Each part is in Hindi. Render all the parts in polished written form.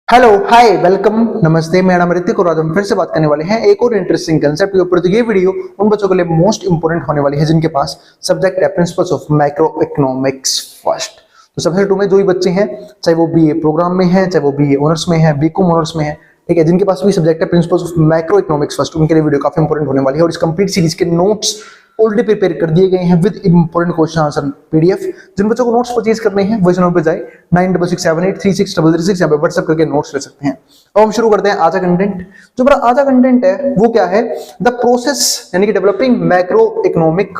हेलो हाय वेलकम नमस्ते, मेरा नाम ऋतिक और आज हम फिर से बात करने वाले हैं एक और इंटरेस्टिंग कंसेप्ट के ऊपर। तो ये वीडियो उन बच्चों के लिए मोस्ट इंपोर्टेंट होने वाली है जिनके पास सब्जेक्ट है principles of macro economics first. तो सबसे टू में जो भी बच्चे हैं, चाहे वो बीए प्रोग्राम में है, चाहे वो बीए ऑनर्स में है, बीकॉम ऑनर्स में है, ठीक है, जिनके पास भी सब्जेक्ट है principles of macro economics first, उनके लिए वीडियो काफी इंपोर्टेंट होने वाली है। और इस कंप्लीट सीरीज के नोट्स ऑलरेडी प्रिपेयर कर दिए गए हैं with important question answer PDF. जिन बच्चों को नोट्स परचेज करने हैं वो इस नंबर पे जाए 9667836336 यहाँ पे व्हाट्सएप करके नोट्स ले सकते हैं। अब हम शुरू करते हैं आज का कंटेंट। जो मेरा आज का कंटेंट है वो क्या है, द प्रोसेस यानी कि डेवलपिंग मैक्रो इकोनॉमिक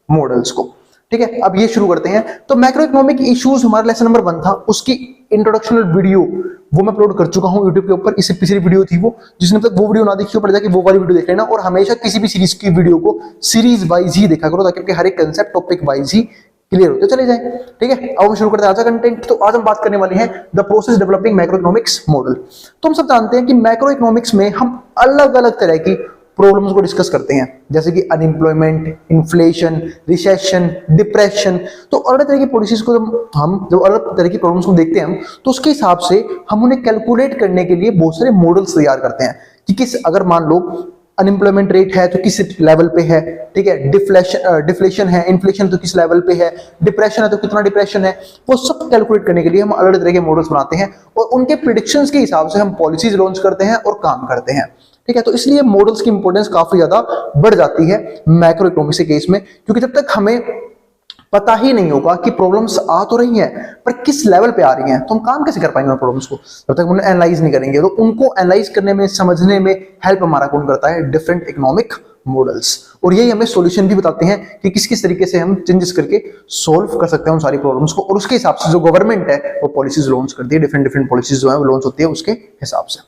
मॉडल्स को। ठीक है, अब ये शुरू करते हैं। तो मैक्रो इकोनॉमिक इश्यूज हमारा लेसन नंबर 1 था, उसकी इंट्रोडक्शनल वीडियो वो मैं अपलोड कर चुका हूं YouTube के ऊपर। इससे पिछली वीडियो थी वो, जिसने तक वो वीडियो ना देखी हो पड़ जाके वो वाली वीडियो देख लेना। और हमेशा किसी भी सीरीज की वीडियो को सीरीज वाइज ही देखा करो ताकि आपके हर एक कंसेप्ट टॉपिक वाइज ही क्लियर होते चले जाए। ठीक है, अब हम शुरू करते हैं आज का कंटेंट। तो आज हम बात करने वाले हैं the process developing macro economics model. तो हम सब जानते हैं कि मैक्रो इकोनॉमिक्स में हम अलग अलग तरह की प्रॉब्लम्स को डिस्कस करते हैं, जैसे कि अनएम्प्लॉयमेंट, इन्फ्लेशन, रिसेशन, डिप्रेशन। तो अलग तरह की पॉलिसीज को जब अलग तरह की प्रॉब्लम्स को देखते हैं हम, तो उसके हिसाब से हम उन्हें कैलकुलेट करने के लिए बहुत सारे मॉडल्स तैयार करते हैं कि किस, अगर मान लो अनएम्प्लॉयमेंट रेट है तो किस लेवल पे है, ठीक है, डिफ्लेशन है, इन्फ्लेशन तो किस लेवल पे है, डिप्रेशन है तो कितना डिप्रेशन है, वो सब कैलकुलेट करने के लिए हम अलग तरह के मॉडल्स बनाते हैं और उनके प्रिडिक्शंस के हिसाब से हम पॉलिसीज लॉन्च करते हैं और काम करते हैं। ठीक है, तो इसलिए मॉडल्स की इंपॉर्टेंस काफी ज्यादा बढ़ जाती है मैक्रो इकोनॉमिक्स के केस में, क्योंकि जब तक हमें पता ही नहीं होगा कि प्रॉब्लम्स आ तो रही हैं पर किस लेवल पे आ रही हैं, तो हम काम कैसे कर पाएंगे उन प्रॉब्लम्स को जब तक उन्हें एनालाइज नहीं करेंगे। तो उनको एनालाइज करने में, समझने में हेल्प हमारा कौन करता है, डिफरेंट इकोनॉमिक मॉडल्स। और यही हमें सॉल्यूशन भी बताते हैं कि किस किस तरीके से हम चेंजेस करके सॉल्व कर सकते हैं उन सारी प्रॉब्लम्स को। और उसके हिसाब से जो गवर्नमेंट है वो पॉलिसीज लॉन्च करती है, डिफरेंट डिफरेंट पॉलिसीज जो है वो लॉन्च होती है उसके हिसाब से।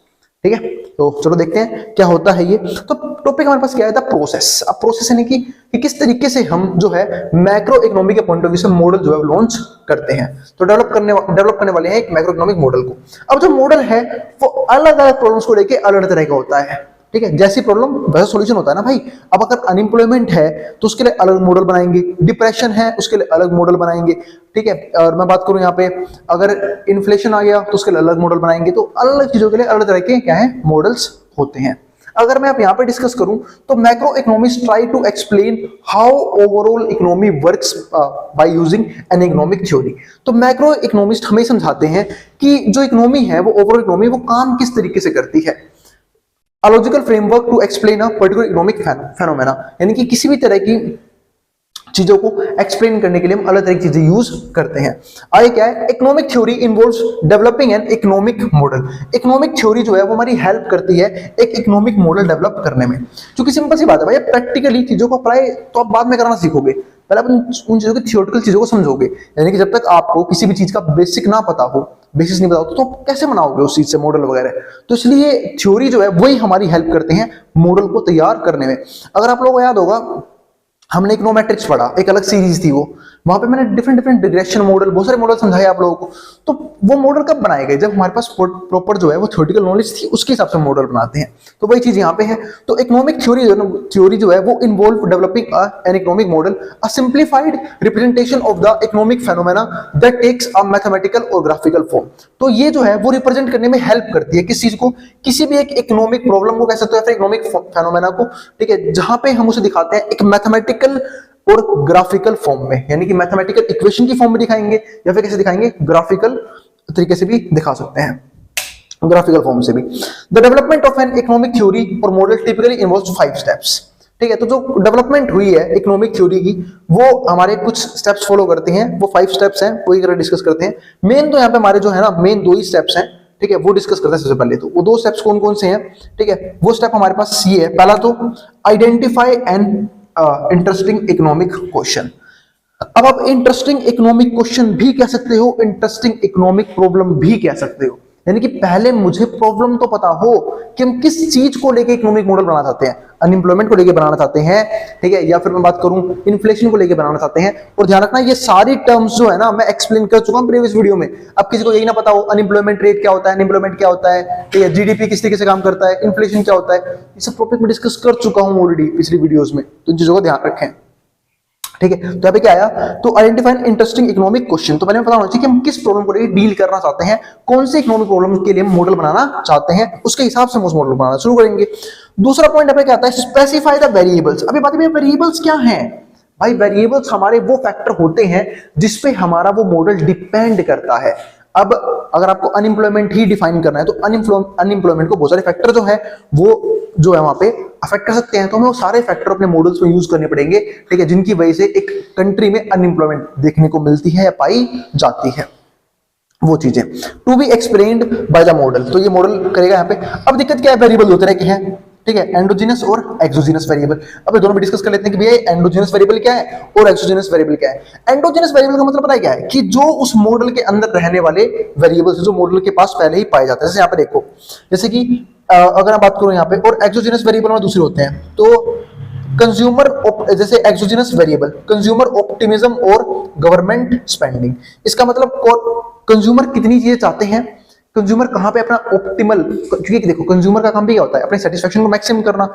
ठीक है, तो चलो देखते हैं क्या होता है ये। तो टॉपिक हमारे पास क्या है, था प्रोसेस। अब प्रोसेस यानी कि किस तरीके से हम जो है मैक्रो इकोनॉमी के पॉइंट ऑफ व्यू से मॉडल जो है लॉन्च करते हैं। तो डेवलप करने वाले हैं एक मैक्रो इकोनॉमिक मॉडल को। अब जो मॉडल है वो अलग अलग प्रॉब्लम्स को लेके अलग तरह का होता है। ठीक है, जैसी प्रॉब्लम वैसा सॉल्यूशन होता है ना भाई। अब अगर अनएम्प्लॉयमेंट है तो उसके लिए अलग मॉडल बनाएंगे, डिप्रेशन है उसके लिए अलग मॉडल बनाएंगे। ठीक है, और मैं बात करूं यहाँ पे अगर इन्फ्लेशन आ गया तो उसके लिए अलग मॉडल बनाएंगे। तो अलग अलग चीजों के लिए अलग तरह के क्या है मॉडल्स होते हैं। अगर मैं आप यहाँ पे डिस्कस करूं तो macro economist try to explain how overall economy works by using an economic theory. तो मैक्रो इकोनॉमिस्ट हमें समझाते हैं कि जो इकोनॉमी है वो ओवरऑल इकोनॉमी वो काम किस तरीके से करती है। A logical framework to explain a particular economic phenomena, यानी कि किसी भी तरह की चीजों को एक्सप्लेन करने के लिए हम अलग तरह की चीजें यूज करते हैं। आगे क्या है, economic theory involves developing an economic model. Economic theory जो है वो हमारी हेल्प करती है एक इकोनॉमिक मॉडल डेवलप करने में। क्योंकि सिंपल सी बात है भाई, प्रैक्टिकली चीजों को अप्लाई तो आप बाद में कराना सीखोगे, पहले आप उन चीजों की थियोरेटिकल चीजों को समझोगे। यानी कि जब तक आपको किसी भी चीज का बेसिक ना पता हो, बेसिस नहीं पता हो, तो आप कैसे बनाओगे उस चीज से मॉडल वगैरह। तो इसलिए थ्योरी जो है वही हमारी हेल्प करते हैं मॉडल को तैयार करने में। अगर आप लोगों को याद होगा, हमने इकोनोमेट्रिक्स पढ़ा, एक अलग सीरीज थी वो, वहां पे मैंने डिफरेंट डिफरेंट रिग्रेशन मॉडल, बहुत सारे मॉडल समझाए आप लोगों को। तो वो मॉडल कब बनाए गए, जब हमारे पास प्रॉपर जो है वो थ्योरेटिकल नॉलेज थी, उसके हिसाब से मॉडल बनाते हैं। तो वही चीज यहाँ पे है। तो इकोनॉमिक थ्योरी जो है वो involve developing an economic model, a simplified representation of the economic phenomena that takes a mathematical और ग्राफिकल फॉर्म। तो ये जो है वो रिप्रेजेंट करने में हेल्प करती है किस चीज को, किसी भी एक इकोनॉमिक प्रॉब्लम को कह सकते हो या फिर इकोनॉमिक फेनोमेना को। ठीक है, जहां पे हम उसे दिखाते हैं एक मैथमेटिकल और ग्राफिकल फॉर्म में, यानी कि मैथमेटिकल इक्वेशन की फॉर्म में दिखाएंगे या फिर कैसे दिखाएंगे, ग्राफिकल तरीके से भी दिखा सकते हैं, ग्राफिकल फॉर्म से भी। The development of N economic theory और मॉडल टिपिकली इन्वॉल्व्स 5 स्टेप्स। ठीक है, तो जो डेवलपमेंट हुई है इकोनॉमिक थ्योरी की वो हमारे कुछ स्टेप्स फॉलो करते हैं। वो 5 स्टेप्स हैं, वही अगर डिस्कस करते हैं। मेन तो यहाँ पे हमारे जो है ना, मेन 2 ही स्टेप्स हैं। ठीक है, वो डिस्कस करते हैं सबसे पहले। तो वो 2 स्टेप्स कौन कौन से हैं, ठीक है, वो स्टेप हमारे पास ये है। पहला तो identify an interesting economic question. अब आप इंटरेस्टिंग इकोनॉमिक क्वेश्चन भी कह सकते हो, इंटरेस्टिंग इकोनॉमिक प्रॉब्लम भी कह सकते हो। यानी कि पहले मुझे प्रॉब्लम तो पता हो कि हम किस चीज को लेके इकोनॉमिक मॉडल बनाना चाहते हैं, अनएम्प्लॉयमेंट को लेके बनाना चाहते हैं, ठीक है, या फिर मैं बात करूं इन्फ्लेशन को लेके बनाना चाहते हैं। और ध्यान रखना ये सारी टर्म्स जो है ना मैं एक्सप्लेन कर चुका हूं प्रीवियस वीडियो में। अब किसी को यही ना पता हो अनएम्प्लॉयमेंट रेट क्या होता है, अनएम्प्लॉयमेंट क्या होता है, ठीक है, जीडीपी किस तरीके से काम करता है, इन्फ्लेशन क्या होता है, ये सब टॉपिक में डिस्कस कर चुका हूं ऑलरेडी पिछली वीडियोस में। तो इन चीजों को ध्यान रखें। ठीक है। तो यहाँ पे क्या आया, तो identify an interesting economic question, तो पहले पता होना चाहिए कि हम किस प्रॉब्लम को डील करना चाहते हैं, कौन से इकोनॉमिक प्रॉब्लम के लिए हम मॉडल बनाना चाहते हैं, उसके हिसाब से हम उस मॉडल बनाना शुरू करेंगे। दूसरा पॉइंट यहाँ पे क्या आता है, स्पेसिफाई द वेरिएबल्स। अभी बात है वेरिएबल्स क्या हैं भाई, वेरिएबल्स हमारे वो फैक्टर होते हैं जिसपे हमारा वो मॉडल डिपेंड करता है। अब अगर आपको अनएम्प्लॉयमेंट ही डिफाइन करना है तो अनएम्प्लॉयमेंट को बहुत सारे फैक्टर जो है वो जो है वहां पे अफेक्ट कर सकते हैं, तो हमें वो सारे फैक्टर अपने मॉडल्स में यूज करने पड़ेंगे, ठीक है, जिनकी वजह से एक कंट्री में अनएम्प्लॉयमेंट देखने को मिलती है या पाई जाती है, वो चीजें to be explained by the model. तो ये मॉडल करेगा यहाँ पे। अब दिक्कत क्या है, वेरिएबल दो तरह के हैं, ठीक है, एंडोजीनस और एक्सोजीनस वेरिएबल। अब दोनों में डिस्कस कर लेते हैं कि भैया एंडोजीनस वेरिएबल क्या है और एक्सोजीनस वेरिएबल क्या है। एंडोजीनस वेरिएबल का मतलब पता है क्या है, कि जो उस मॉडल के अंदर रहने वाले वेरिएबल्स जो मॉडल के पास पहले ही पाए जाते हैं। जैसे यहाँ पे देखो, जैसे कि अगर मैं बात करूं यहाँ पे, और एक्सोजीनस वेरिएबल में दूसरे होते हैं, तो कंज्यूमर, जैसे एक्सोजीनस वेरिएबल कंज्यूमर ऑप्टिमिज्म और गवर्नमेंट स्पेंडिंग। इसका मतलब कंज्यूमर कितनी चीजें चाहते हैं, कंज्यूमर कहां पे अपना ऑप्टिमल, क्योंकि देखो कंज्यूमर का काम भी क्या होता है, अपने सेटिस्फेक्शन को मैक्सिमम करना,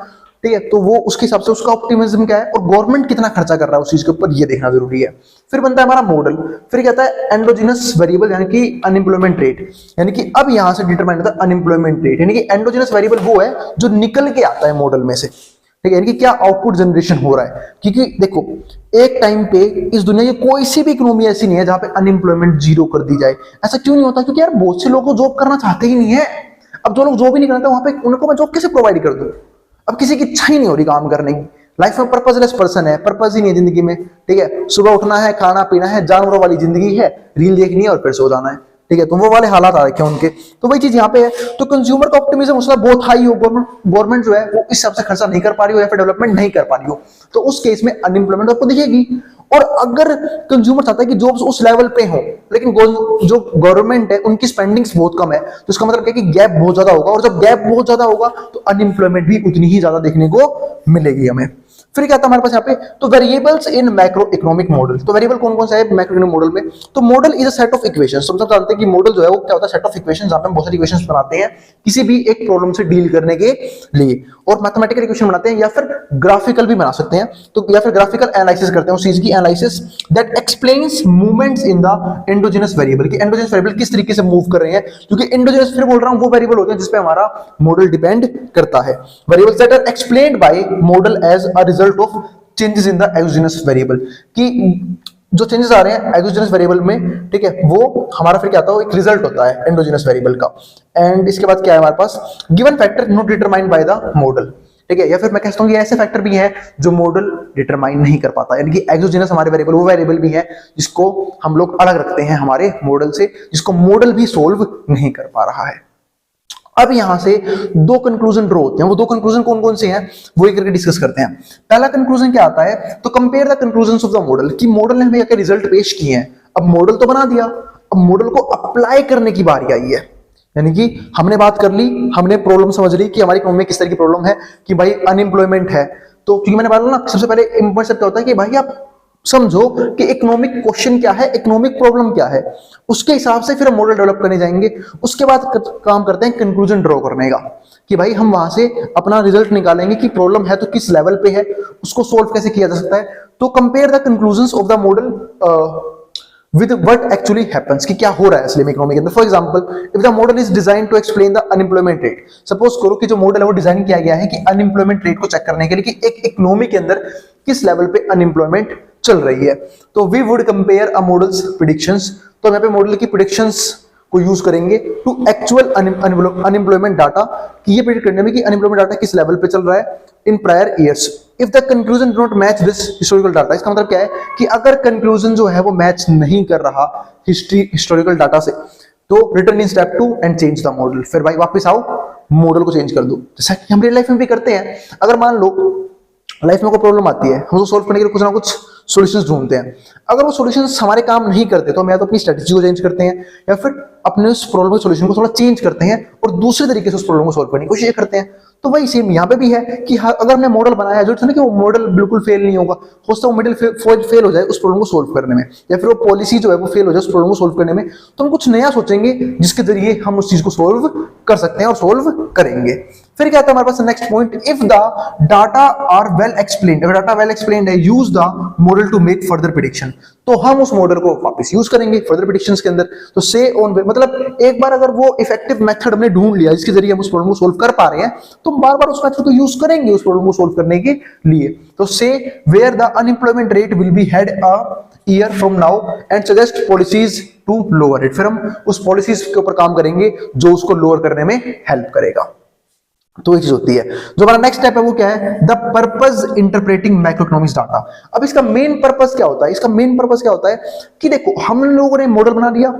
ठीक है, तो वो उसके हिसाब से उसका ऑप्टिमिज्म क्या है और गवर्नमेंट कितना खर्चा कर रहा है उस चीज के ऊपर, ये देखना जरूरी है। फिर बनता है हमारा मॉडल, फिर कहता है एंडोजिनस वेरिएबल यानी कि अनएम्प्लॉयमेंट रेट, यानी कि अब यहां से डिटरमाइन होता है अनएम्प्लॉयमेंट रेट, यानी कि एंडोजिनस वेरिएबल वो है जो निकल के आता है मॉडल में से, ठीक है, यानी कि क्या आउटपुट जनरेशन हो रहा है। क्योंकि देखो एक टाइम पे इस दुनिया की कोई सी भी इकोनॉमी ऐसी नहीं है जहां पे अनएम्प्लॉयमेंट जीरो कर दी जाए। ऐसा क्यों नहीं होता, क्योंकि यार बहुत से लोग जॉब करना चाहते ही नहीं है। अब जो लोग जॉब ही नहीं करते वहां पे उनको मैं जॉब कैसे प्रोवाइड कर दूं, अब किसी की इच्छा ही नहीं हो रही काम करने की, लाइफ में पर्पजलेस पर्सन है, पर्पज ही नहीं है जिंदगी में, ठीक है, सुबह उठना है, खाना पीना है, जानवरों वाली जिंदगी है, रील देखनी है और फिर सो जाना है, ठीक है, तो वो वाले हालात आ रखे हैं उनके। तो वही चीज यहाँ पे है, तो कंज्यूमर का ऑप्टिमिज्म उसका बहुत हाई हो, गवर्नमेंट जो है वो इस हिसाब से खर्चा नहीं कर पा रही हो या फिर डेवलपमेंट नहीं कर पा रही हो, तो उस केस में अनएम्प्लॉयमेंट आपको दिखेगी। और अगर कंज्यूमर चाहता है कि जॉब्स उस लेवल पे हो, लेकिन जो गवर्नमेंट है उनकी स्पेंडिंग्स बहुत कम है, तो इसका मतलब क्या है कि गैप बहुत ज्यादा होगा, और जब गैप बहुत ज्यादा होगा तो अनएम्प्लॉयमेंट भी उतनी ही ज्यादा देखने को मिलेगी हमें। फिर क्या आता है हमारे पास यहाँ पे, तो variables in macro economic model. तो वेरिएबल कौन कौन सा है मैक्रो इकोनॉमिक मॉडल में, तो model is a set of equations. हम सब जानते हैं कि मॉडल जो है वो क्या होता है, सेट ऑफ इक्वेशंस, जहां पे हम बहुत सारी इक्वेशंस बनाते हैं किसी भी एक प्रॉब्लम से डील करने के लिए, और मैथमेटिकल इक्वेशन बनाते हैं या फिर ग्राफिकल भी बना सकते हैं, तो या फिर ग्राफिकल एनालिसिस करते हैं उस चीज की analysis that explains movements in the endogenous variable, कि एंडोजेनस वेरिएबल किस तरीके से मूव कर रहे हैं, क्योंकि एंडोजेनस फिर बोल रहा हूं वो वेरिएबल होते हैं जिस पे हमारा मॉडल डिपेंड करता है। Variables that are explained by model as a result of changes in the exogenous variable, कि जो चेंजेस आ रहे हैं एक्सोजेनस वेरिएबल में, ठीक है, वो हमारा फिर क्या आता है, एक रिजल्ट होता है एंडोजेनस वेरिएबल का। एंड इसके बाद क्या है हमारे पास, given factor not determined by the model, ठीक है, या फिर मैं कहता हूं कि ऐसे फैक्टर भी हैं जो मॉडल डिटरमाइन नहीं कर पाता, यानी कि एक्सोजेनस हमारे वेरिएबल वो वेरिएबल भी है जिसको हम लोग अलग रखते हैं हमारे मॉडल से, जिसको मॉडल भी सोल्व नहीं कर पा रहा है। अब यहां से दो कंक्लूजन ड्रॉ होते हैं, वो दो कंक्लूजन कौन कौन से हैं वो एक करके डिस्कस करते हैं। पहला कंक्लूजन क्या आता है, तो compare the conclusions of the model, कि मॉडल ने हमें क्या रिजल्ट पेश किए हैं। अब मॉडल तो बना दिया, अब मॉडल को अप्लाई करने की बारी आई है, यानी कि हमने बात कर ली, हमने प्रॉब्लम समझ ली कि हमारी इकोनॉमी में किस तरह की प्रॉब्लम है, कि भाई अनएम्प्लॉयमेंट है, तो क्योंकि मैंने बोला ना सबसे पहले इंपॉर्टेंट क्या होता है कि भाई आप समझो कि इकोनॉमिक क्वेश्चन क्या है, इकोनॉमिक प्रॉब्लम क्या है, उसके हिसाब से फिर हम मॉडल डेवलप करने जाएंगे। उसके बाद काम करते हैं कंक्लूजन ड्रॉ करने का, कि भाई हम वहां से अपना रिजल्ट निकालेंगे कि प्रॉब्लम है तो किस लेवल पे है, उसको सोल्व कैसे किया जा सकता है। तो compare the conclusions of the model with what actually happens, कि क्या हो रहा है असली में इकोनॉमी के अंदर। For example, if the model is design to explain the unemployment rate, suppose करो कि जो मॉडल है वो डिजाइन किया गया है कि अनएम्प्लॉयमेंट रेट को चेक करने के लिए कि एक इकोनॉमी के अंदर किस लेवल पे अनएम्प्लॉयमेंट चल रही है, तो we would compare a model's predictions, तो यहाँ पे मॉडल की प्रेडिक्शंस को यूज करेंगे टू एक्चुअल अनएम्प्लॉयमेंट डाटा, कि ये प्रेडिक्ट करने में कि अनएम्प्लॉयमेंट डाटा किस लेवल पे चल रहा है in prior years. If the conclusion do not match this historical data, इसका मतलब क्या है कि अगर कंक्लूजन जो है वो मैच नहीं कर रहा हिस्टोरिकल डाटा से, तो return in step 2 and change the model, फिर भाई वापस आओ मॉडल को चेंज कर दो, जैसा कि हम रियल लाइफ में भी करते हैं। अगर मान लो लाइफ में कोई प्रॉब्लम आती है, हम उसको सॉल्व करने के लिए कुछ ना कुछ सॉल्यूशंस ढूंढते हैं, अगर वो सॉल्यूशंस हमारे काम नहीं करते तो हम या तो अपनी स्ट्रेटजी को चेंज करते हैं या फिर अपने उस प्रॉब्लम के सॉल्यूशन को थोड़ा चेंज करते हैं और दूसरे तरीके से उस प्रॉब्लम को सॉल्व करने की कोशिश करते हैं। तो वही सेम यहाँ पे भी है कि अगर हमने मॉडल बनाया है जो ना कि वो मॉडल बिल्कुल फेल नहीं होगा, हो सकता है वो मॉडल फेल हो जाए उस प्रॉब्लम को सोल्व करने में, या फिर वो पॉलिसी जो है वो फेल हो जाए उस प्रॉब्लम को सोल्व करने में, तो हम कुछ नया सोचेंगे जिसके जरिए हम उस चीज को सोल्व कर सकते हैं और सोल्व करेंगे। फिर क्या आता है हमारे पास next point, if the data are well explained, अगर डाटा वेल एक्सप्लेन्ड है, use the model to make further prediction, तो हम उस मॉडल को वापस यूज करेंगे फर्दर प्रेडिक्शंस के अंदर। तो से ऑन, मतलब एक बार अगर वो इफेक्टिव मेथड हमने ढूंढ लिया जिसके जरिए हम उस प्रॉब्लम को सोल्व कर पा रहे हैं, तो बार बार उस मेथड को यूज करेंगे उस प्रॉब्लम को सोल्व करने के लिए। तो say where the unemployment rate will be had a year from now and suggest policies to lower it, फिर हम उस पॉलिसीज के ऊपर काम करेंगे जो उसको लोअर करने में हेल्प करेगा। तो ये चीज होती है। जो हमारा नेक्स्ट स्टेप है वो क्या है, the purpose interpreting macroeconomics data. अब इसका मेन पर्पस क्या होता है, इसका मेन पर्पस क्या होता है कि देखो हम लोगों ने मॉडल बना लिया,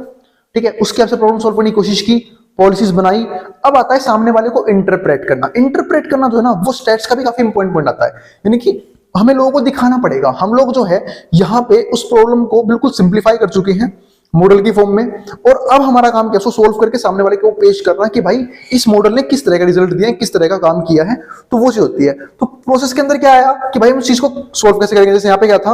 ठीक है, उसके आपसे प्रॉब्लम सॉल्व करने की कोशिश की, पॉलिसीज बनाई, अब आता है सामने वाले को इंटरप्रेट करना। इंटरप्रेट करना जो है ना, वो स्टैट्स का भी काफी इंपॉर्टेंट पॉइंट आता है, यानी कि हमें लोगों को दिखाना पड़ेगा। हम लोग जो है यहाँ पे उस प्रॉब्लम को बिल्कुल सिंप्लीफाई कर चुके हैं मॉडल की फॉर्म में, और अब हमारा काम क्या है, उसको सोल्व करके सामने वाले को पेश करना कि भाई इस मॉडल ने किस तरह का रिजल्ट दिया है, किस तरह का काम किया है। तो वो चीज होती है। तो प्रोसेस के अंदर क्या आया कि भाई हम उस चीज को सोल्व कैसे करेंगे। जैसे यहाँ पे क्या था,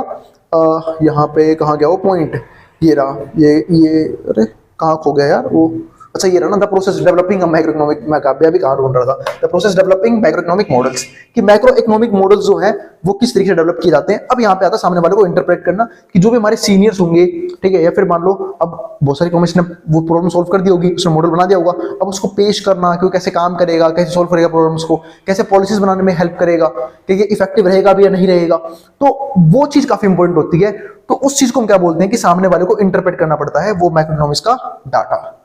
यहाँ पे कहाँ गया वो पॉइंट, ये रहा, ये अरे कहाँ खो गया यार वो, अच्छा ये रहा ना, the process developing a macro economic, मैं अभी कहाँ ढूंढ रहा था, the process developing macro economic models, कि मैक्रो इकोनॉमिक मॉडल्स जो है वो किस तरीके से डेवलप किए जाते हैं। अब यहाँ पे आता है सामने वाले को इंटरप्रेट करना कि जो भी हमारे सीनियर्स होंगे, ठीक है, या फिर मान लो अब बहुत सारी इकोनॉमिस्ट ने वो प्रॉब्लम सोल्व कर दी होगी, उसने मॉडल बना दिया होगा, अब उसको पेश करना कि वो कैसे काम करेगा, कैसे सोल्व करेगा प्रॉब्लम्स को, कैसे पॉलिसीज बनाने में हेल्प करेगा, कि ये इफेक्टिव रहेगा भी या नहीं रहेगा। तो वो चीज काफी इंपॉर्टेंट होती है। तो उस चीज को हम क्या बोलते हैं कि सामने वाले को इंटरप्रेट करना पड़ता है, वो मैक्रो इकोनॉमिक्स का डाटा।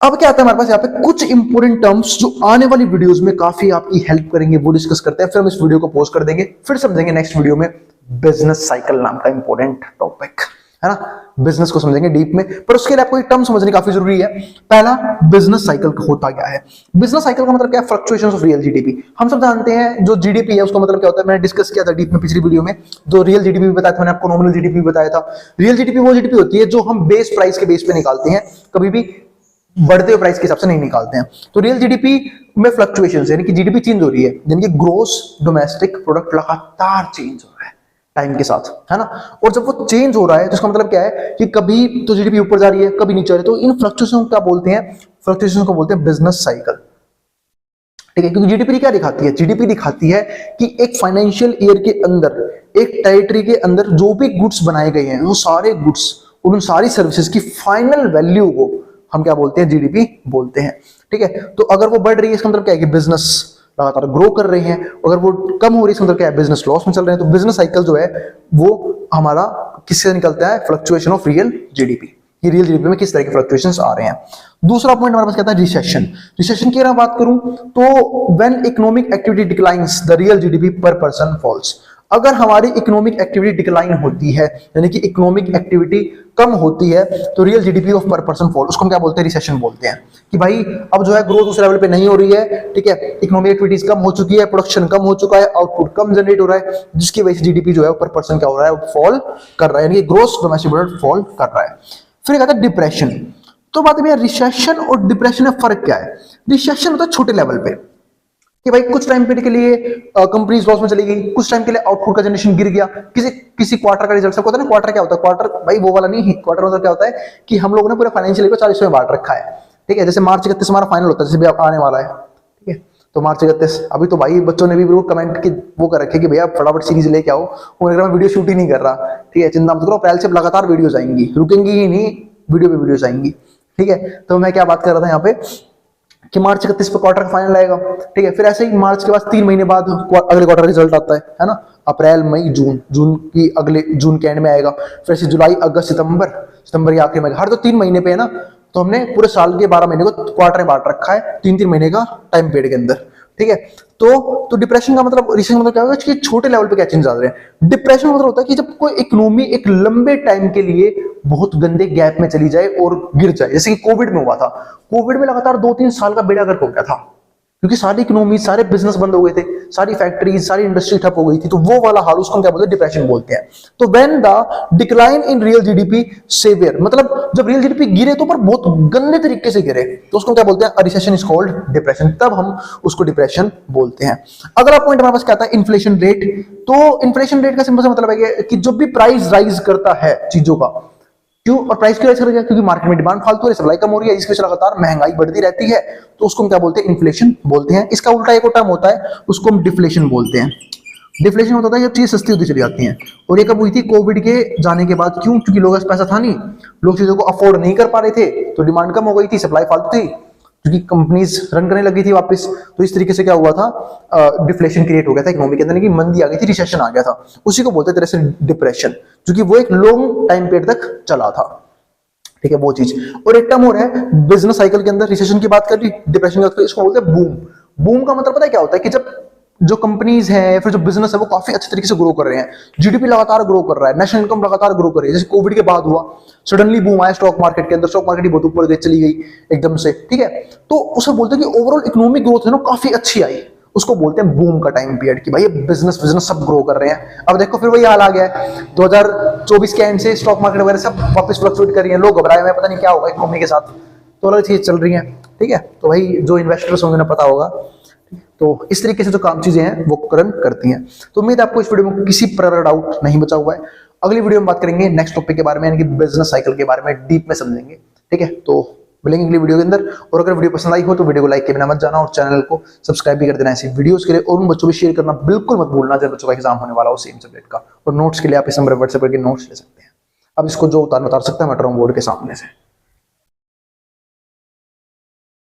अब क्या आता है हमारे पास यहाँ पे कुछ इंपोर्टेंट टर्म्स जो आने वाली वीडियोस में काफी आपकी हेल्प करेंगे, वो डिस्कस करते हैं। फिर हम इस वीडियो को पॉज कर देंगे, फिर समझेंगे नेक्स्ट वीडियो में बिजनेस साइकिल नाम का इंपॉर्टेंट टॉपिक, है ना। बिजनेस को समझेंगे डीप में, पर उसके लिए आपको एक टर्म समझनी काफी जरूरी है। पहला, बिजनेस साइकिल होता क्या है। बिजनेस साइकिल का मतलब क्या है, फ्लक्चुएशंस ऑफ रियल जीडीपी। हम सब जानते हैं जो जीडीपी है उसका मतलब क्या होता है, मैंने डिस्कस किया था डीप में पिछली वीडियो में। जो रियल जीडीपी भी बताया था मैंने आपको, नॉमिनल जीडीपी भी बताया था। रियल जीडीपी वो जीडीपी होती है जो हम बेस प्राइस के बेस पे निकालते हैं, कभी भी बढ़ते हुए प्राइस के हिसाब से नहीं निकालते हैं। तो रियल जीडीपी में फ्लक्चुएशंस, यानी कि जीडीपी चेंज हो रही है, यानी कि ग्रोस डोमेस्टिक प्रोडक्ट लगातार चेंज हो रहा है टाइम के साथ, है ना। और जब वो चेंज हो रहा है तो इसका मतलब क्या है कि कभी तो जीडीपी ऊपर जा रही है, कभी नीचे आ रही है। तो इन फ्लक्चुएशन को क्या बोलते हैं, फ्लक्चुएशन को बोलते हैं बिजनेस साइकिल, ठीक है। क्योंकि जीडीपी क्या दिखाती है, जीडीपी दिखाती है कि एक फाइनेंशियल ईयर के अंदर, एक टेरिटरी के अंदर जो भी गुड्स बनाए गए हैं, वो सारे गुड्स और उन सारी सर्विसेज की फाइनल वैल्यू को हम क्या बोलते हैं, जीडीपी बोलते हैं, ठीक है। तो अगर वो बढ़ रही है इसका मतलब क्या है कि बिजनेस लगातार ग्रो कर रहे हैं, अगर वो कम हो रही है इसका मतलब क्या है, बिजनेस लॉस में चल रहे हैं। तो बिजनेस साइकिल जो है वो हमारा किससे निकलता है, फ्लक्चुएशन ऑफ रियल जीडीपी, कि रियल जीडीपी में किस तरह के फ्लक्चुएशंस आ रहे हैं। दूसरा पॉइंट हमारे पास कहता है रिसेशन। रिसेशन की अगर बात करूं तो when economic activity declines the real GDP पर पर्सन फॉल्स। अगर हमारी इकोनॉमिक एक्टिविटी डिक्लाइन होती है, यानी कि इकोनॉमिक एक्टिविटी कम होती है, तो रियल जीडीपी ऑफ पर पर्सन फॉल, उसको हम क्या बोलते हैं, रिसेशन बोलते हैं। कि भाई अब जो है ग्रोथ उस लेवल पे नहीं हो रही है, ठीक है, इकोनॉमिक एक्टिविटीज कम हो चुकी है, प्रोडक्शन कम हो चुका है, आउटपुट कम जनरेट हो रहा है, जिसकी वजह से जीडीपी जो है पर पर्सन क्या हो रहा है, फॉल कर रहा है, यानी कि ग्रोस डोमेस्टिक प्रोडक्ट फॉल कर रहा है। फिर कहता है डिप्रेशन। तो बात है रिसेशन और डिप्रेशन में फर्क क्या है। रिसेशन होता है छोटे लेवल पे, कि भाई कुछ टाइम पीरियड के लिए कंपनीज लॉस में चली गई, कुछ टाइम के लिए आउटपुट का जनरेशन गिर गया, किसी क्वार्टर का रिजल्ट सबको होता है ना। क्वार्टर क्या होता है, क्वार्टर भाई वो वाला नहीं, क्वार्टर मतलब क्या होता है कि हम लोगों ने पूरे फाइनेंशियल ईयर को 40 में बांट रखा है, ठीक है। जैसे मार्च 31 हमारा फाइनल होता है, जैसे भी आने वाला है, ठीक है। तो मार्च 31 अभी तो भाई बच्चों ने भी कमेंट की वो कर रखे कि भैया फटाफट सीरीज लेके आओ, और मैं वीडियो शूट ही नहीं कर रहा, ठीक है। चिंता मत करो, अप्रैल से लगातार वीडियोज आएंगी, रुकेंगी ही नहीं, वीडियो पे वीडियोज आएंगी, ठीक है। तो मैं क्या बात कर रहा था यहाँ पे कि मार्च 31 पे क्वार्टर का फाइनल आएगा, ठीक है। फिर ऐसे ही मार्च के बाद 3 महीने बाद अगले क्वार्टर रिजल्ट आता है ना। अप्रैल मई जून की अगले जून के एंड में आएगा। फिर ऐसे जुलाई अगस्त सितंबर के आखिरी में, हर तो 3 महीने पे है ना। तो हमने पूरे साल के 12 महीने को क्वार्टर में बांट रखा है, 3-3 महीने का टाइम पीरियड के अंदर, ठीक है। तो डिप्रेशन का मतलब, रिसेशन का मतलब क्या होगा कि छोटे लेवल पे क्या चेंज आ रहे हैं। डिप्रेशन का मतलब होता है कि जब कोई इकोनॉमी एक लंबे टाइम के लिए बहुत गंदे गैप में चली जाए और गिर जाए, जैसे कि कोविड में हुआ था। कोविड में लगातार 2-3 साल का बेड़ा गर्क हो गया था, क्योंकि सारी इकोनॉमी, सारे बिजनेस बंद हो गए थे, सारी फैक्ट्रीज, सारी इंडस्ट्री ठप हो गई थी। तो वो वाला हाल, उसको हम क्या बोलते हैं, डिप्रेशन बोलते हैं। तो when the decline in real GDP severe, मतलब जब रियल जीडीपी गिरे तो पर बहुत गंदे तरीके से गिरे, तो उसको क्या बोलते हैं, रिसेशन इज कॉल्ड डिप्रेशन। तब हम उसको डिप्रेशन बोलते हैं। अगला पॉइंट हमारे पास क्या आता है, इन्फ्लेशन रेट। तो इन्फ्लेशन रेट का सिंपल सा मतलब है कि जब भी प्राइस राइज करता है चीजों का, क्यों? और प्राइस क्यों ऐसा रहेगा? क्योंकि मार्केट में डिमांड फालतू है, सप्लाई कम हो रही है, जिसकी वजह से लगातार महंगाई बढ़ती रहती है, तो उसको हम क्या बोलते हैं? इन्फ्लेशन बोलते हैं। इसका उल्टा एक और टर्म होता है, उसको हम डिफ्लेशन बोलते हैं। डिफ्लेशन होता था जब चीजें सस्ती होती चली जाती हैं, और ये कब हुई थी? कोविड के जाने के बाद। क्यों? क्योंकि लोगों के पास पैसा था नहीं, लोग चीजों को अफोर्ड नहीं कर पा रहे थे, तो डिमांड कम हो गई थी, सप्लाई फालतू थी, क्योंकि कंपनीज रन करने लगी थी वापस। तो इस तरीके से क्या हुआ था? डिफ्लेशन क्रिएट हो गया था इकोनॉमी के अंदर, कि मंदी आ गई थी, रिसेशन आ गया था। उसी को बोलते हैं तरह से डिप्रेशन, क्योंकि वो एक लॉन्ग टाइम पीरियड तक चला था। ठीक है, वो चीज। और एक टर्म और है बिजनेस साइकिल के अंदर, रिसेशन की बात कर ली, डिप्रेशन की बात कर ली, इसको बोलते हैं बूम। बूम का मतलब पता है क्या होता है? कि जब जो कंपनीज है, फिर जो बिजनेस है, वो काफी अच्छे तरीके से ग्रो कर रहे हैं, जीडीपी लगातार ग्रो कर रहा है, नेशनल इनकम लगातार ग्रो कर रही है। जैसे कोविड के बाद हुआ, सडनली बूम आया स्टॉक मार्केट के अंदर, स्टॉक मार्केट ही बहुत ऊपर गई, चली गई एकदम से। ठीक है, तो उसे बोलते हैं कि ओवरऑल इकोनॉमिक ग्रोथ है ना काफी अच्छी आई, उसको बोलते हैं बूम का टाइम पीरियड, कि भाई बिजनेस बिजनेस सब ग्रो कर रहे हैं। अब देखो फिर वही हाल आ गया है, 2024 के एंड से स्टॉक मार्केट वगैरह सब वापस फ्लक्चुएट कर रही है, लोग घबराए हुए हैं, पता नहीं क्या होगा इकोनॉमी के साथ, तो अलग चीज चल रही है। ठीक है, तो भाई जो इन्वेस्टर्स होंगे ना, पता होगा। तो इस तरीके से जो काम चीजें हैं वो रन करती हैं। तो उम्मीद है आपको इस वीडियो में किसी प्रकार डाउट नहीं बचा हुआ है। अगली वीडियो में बात करेंगे नेक्स्ट टॉपिक के बारे में, यानी कि बिजनेस साइकिल के बारे में डीप में समझेंगे। ठीक है, तो मिलेंगे अगली वीडियो के अंदर। और अगर वीडियो पसंद आई हो तो वीडियो को लाइक के बिना मत जाना, और चैनल को सब्सक्राइब भी कर देना ऐसी वीडियोस के लिए, और उन बच्चों को शेयर करना बिल्कुल मत भूलना जब बच्चों का एग्जाम होने वाला हो सेम सब्जेक्ट का। और नोट्स के लिए आप इस नंबर पर व्हाट्सएप करके नोट्स ले सकते हैं। अब इसको जो उतार सकता है मैं बोर्ड के सामने से।